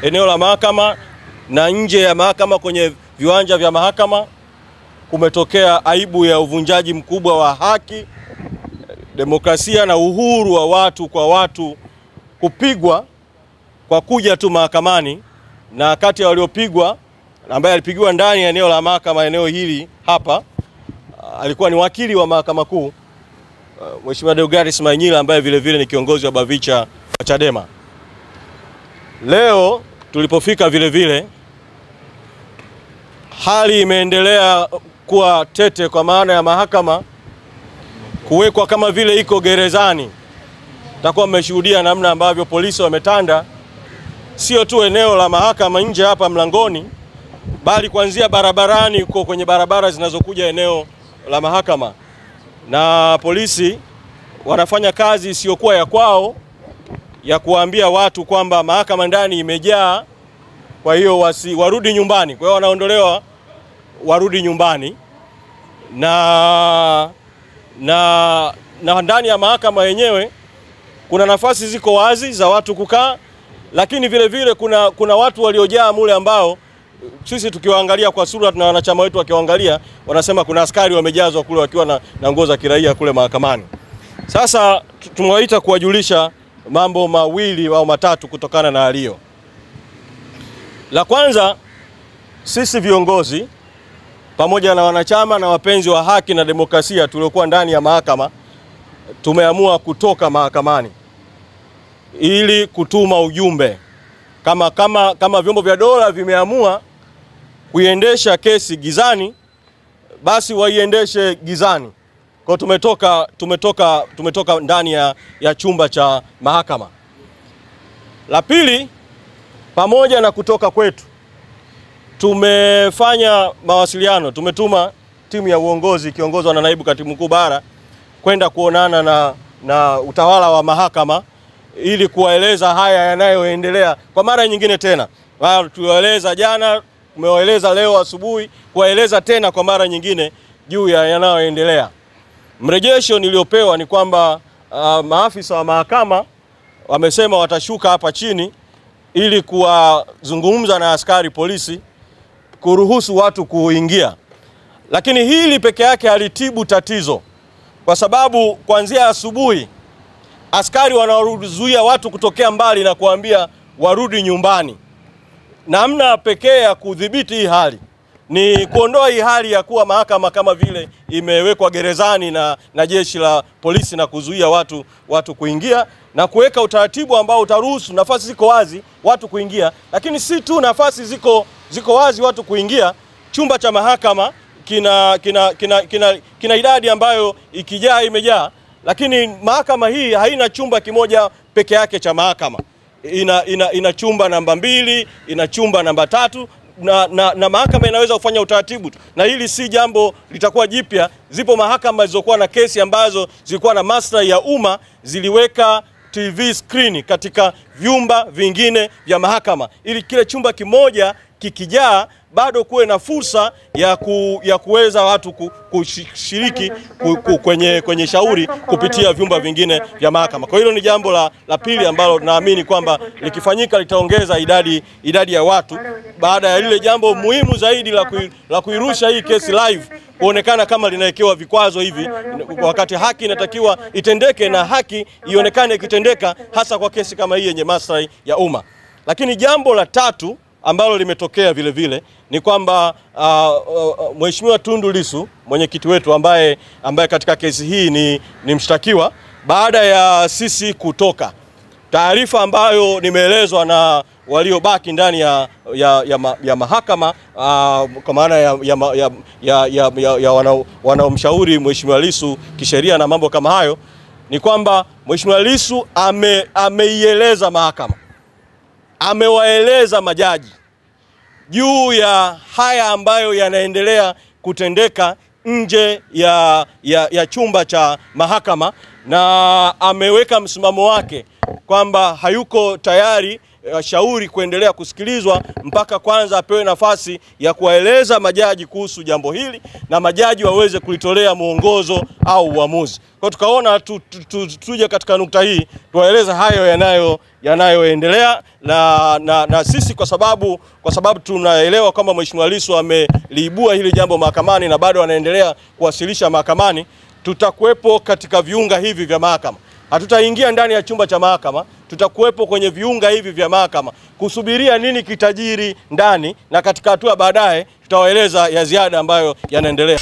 eneo la mahakama na nje ya mahakama kwenye viwanja vya mahakama kumetokea aibu ya uvunjaji mkubwa wa haki, demokrasia na uhuru wa watu kwa watu kupigwa kwa kuja tu mahakamani. Na kati ya waliopigwa ambaye alipigiwa ndani ya eneo la mahakama, eneo hili hapa, alikuwa ni wakili wa Mahakama Kuu Mheshimiwa Deogratias Mahinyila ambaye vile vile ni kiongozi wa Bavicha wa Chadema. Leo tulipofika vile vile hali imeendelea kuwa tete, kwa maana ya mahakama kuwekwa kama vile iko gerezani. Takuwa mmeshuhudia namna ambavyo polisi wametanda sio tu eneo la mahakama nje hapa mlangoni, bali kuanzia barabarani uko kwenye barabara zinazokuja eneo la mahakama. Na polisi wanafanya kazi isiyokuwa ya kwao ya kuambia watu kwamba mahakama ndani imejaa, kwa hiyo warudi nyumbani. Kwa hiyo wanaondolewa warudi nyumbani, na ndani ya mahakama yenyewe kuna nafasi ziko wazi za watu kukaa, lakini vile vile kuna watu waliojaa mule ambao sisi tukiwaangalia kwa sura na wanachama wetu wakiwaangalia wanasema kuna askari wamejazwa kule wakiwa na nguo za kiraia kule mahakamani. Sasa tumewaita kuwajulisha mambo mawili au matatu kutokana na hali hiyo. La kwanza, sisi viongozi pamoja na wanachama na wapenzi wa haki na demokrasia tuliokuwa ndani ya mahakama tumeamua kutoka mahakamani ili kutuma ujumbe kama vyombo vya dola vimeamua kuiendesha kesi gizani, basi waiendeshe gizani. Kwa tumetoka ndani ya chumba cha mahakama. La pili, pamoja na kutoka kwetu, tumefanya mawasiliano, tumetuma timu ya uongozi kiongozwa na naibu katibu mkuu bara kwenda kuonana na utawala wa mahakama ili kuwaeleza haya yanayoendelea kwa mara nyingine tena. Tuliwaeleza jana, tumewaeleza leo asubuhi, kuwaeleza tena kwa mara nyingine juu ya yanayoendelea. Mrejesho niliopewa ni kwamba maafisa wa mahakama wamesema watashuka hapa chini ili kuwazungumza na askari polisi kuruhusu watu kuingia. Lakini hili peke yake halitibu tatizo, kwa sababu kuanzia asubuhi askari wanazuia watu kutokea mbali na kuambia warudi nyumbani. Namna pekee ya kudhibiti hii hali ni kuondoa hii hali ya kuwa mahakama kama vile imewekwa gerezani na jeshi la polisi na kuzuia watu kuingia, na kuweka utaratibu ambao utaruhusu nafasi ziko wazi watu kuingia. Lakini si tu nafasi ziko wazi watu kuingia, chumba cha mahakama kina idadi ambayo ikijaa imejaa. Lakini mahakama hii haina chumba kimoja peke yake cha mahakama. Ina chumba namba 2, ina chumba namba 3, na mahakama inaweza kufanya utaratibu. Na hili si jambo litakuwa jipya. Zipo mahakama zilizokuwa na kesi ambazo zilikuwa na maslahi ya umma, ziliweka TV screen katika vyumba vingine vya mahakama ili kile chumba kimoja kikijaa bado kuwe na fursa ya kuweza watu kushiriki kwenye shauri kupitia vyumba vingine vya mahakama. Kwa hilo ni jambo la pili ambalo naamini kwamba likifanyika litaongeza idadi ya watu, baada ya lile jambo muhimu zaidi la kuirusha hii kesi live kuonekana kama linawekewa vikwazo hivi, wakati haki inatakiwa itendeke na haki ionekane ikitendeka, hasa kwa kesi kama hii yenye maslahi ya umma. Lakini jambo la tatu ambalo limetokea vile vile ni kwamba Mheshimiwa Tundu Lissu, mwenyekiti wetu ambaye katika kesi hii ni mshtakiwa, baada ya sisi kutoka, taarifa ambayo nimeelezwa na waliobaki ndani ya mahakama, kwa maana ya wanaomshauri Mheshimiwa Lissu kisheria na mambo kama hayo, ni kwamba Mheshimiwa Lissu ameieleza mahakama, amewaeleza majaji juu ya haya ambayo yanaendelea kutendeka nje ya chumba cha mahakama, na ameweka msimamo wake kwamba hayuko tayari shauri kuendelea kusikilizwa mpaka kwanza apewe nafasi ya kuwaeleza majaji kuhusu jambo hili na majaji waweze kulitolea mwongozo au uamuzi. Kwa tukaona tuje katika nukta hii tuwaeleza hayo yanayoendelea na sisi kwa sababu tunaelewa kwamba Mheshimiwa Lissu ameliibua hili jambo mahakamani na bado anaendelea kuwasilisha mahakamani. Tutakuwepo katika viunga hivi vya mahakama. Hatutaingia ndani ya chumba cha mahakama, tutakuwepo kwenye viunga hivi vya mahakama kusubiria nini kitajiri ndani, na katika hatua baadaye tutawaeleza ya ziada ambayo yanaendelea.